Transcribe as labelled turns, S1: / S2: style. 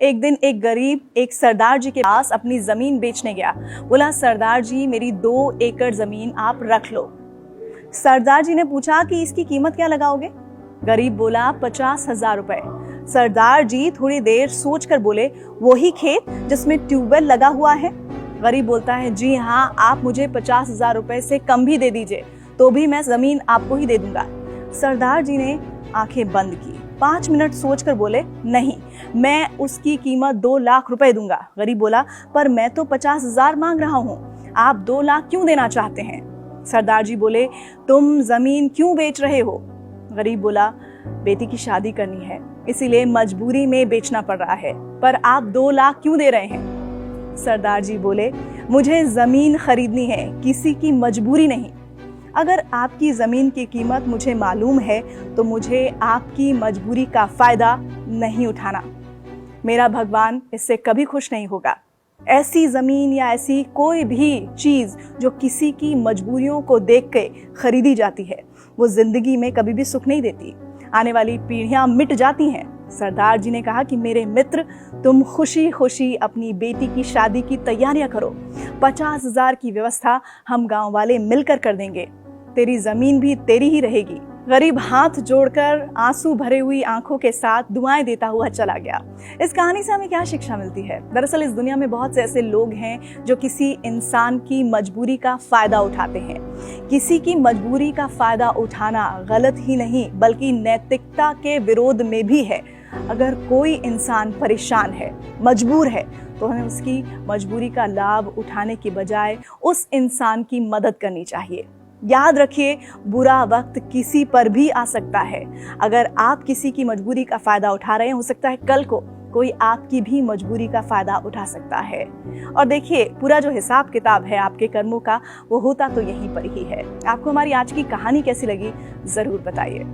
S1: एक दिन एक गरीब एक सरदार जी के पास अपनी जमीन बेचने गया। बोला, सरदार जी मेरी 2 एकड़ जमीन आप रख लो। सरदार जी ने पूछा कि इसकी कीमत क्या लगाओगे? गरीब बोला 50,000 रुपए। सरदार जी थोड़ी देर सोचकर बोले, वही खेत जिसमें ट्यूबवेल लगा हुआ है? गरीब बोलता है, जी हाँ, आप मुझे 50,000 रुपए से कम भी दे दीजिए तो भी मैं जमीन आपको ही दे दूंगा। सरदार जी ने आंखें बंद की, 5 मिनट सोचकर बोले, नहीं, मैं उसकी कीमत 2 लाख रुपए दूंगा। गरीब बोला, पर मैं तो 50,000 मांग रहा हूँ, आप 2 लाख क्यों देना चाहते हैं? सरदार जी बोले, तुम जमीन क्यों बेच रहे हो? गरीब बोला, बेटी की शादी करनी है, इसीलिए मजबूरी में बेचना पड़ रहा है, पर आप 2 लाख क्यों दे रहे हैं? सरदार जी बोले, मुझे जमीन खरीदनी है, किसी की मजबूरी नहीं। अगर आपकी जमीन की कीमत मुझे मालूम है तो मुझे आपकी मजबूरी का फायदा नहीं उठाना। मेरा भगवान इससे कभी खुश नहीं होगा। ऐसी जमीन या ऐसी कोई भी चीज जो किसी की मजबूरियों को देख के खरीदी जाती है, वो जिंदगी में कभी भी सुख नहीं देती। आने वाली पीढ़ियां मिट जाती हैं। सरदार जी ने कहा कि मेरे मित्र, तुम खुशी खुशी अपनी बेटी की शादी की तैयारियां करो। 50,000 की व्यवस्था हम गांव वाले मिलकर कर देंगे। तेरी जमीन भी तेरी ही रहेगी। गरीब हाथ जोड़कर आंसू भरे हुई आंखों के साथ दुआएं देता हुआ चला गया। इस कहानी से हमें क्या शिक्षा मिलती है? दरअसल इस दुनिया में बहुत से ऐसे लोग हैं जो किसी इंसान की मजबूरी का फायदा उठाते हैं। किसी की मजबूरी का फायदा उठाना गलत ही नहीं बल्कि नैतिकता के विरोध में भी है। अगर कोई इंसान परेशान है, मजबूर है, तो हमें उसकी मजबूरी का लाभ उठाने की बजाय उस इंसान की मदद करनी चाहिए। याद रखिए, बुरा वक्त किसी पर भी आ सकता है। अगर आप किसी की मजबूरी का फायदा उठा रहे हैं, हो सकता है कल को कोई आपकी भी मजबूरी का फायदा उठा सकता है। और देखिए, पूरा जो हिसाब किताब है आपके कर्मों का, वो होता तो यहीं पर ही है। आपको हमारी आज की कहानी कैसी लगी, जरूर बताइए।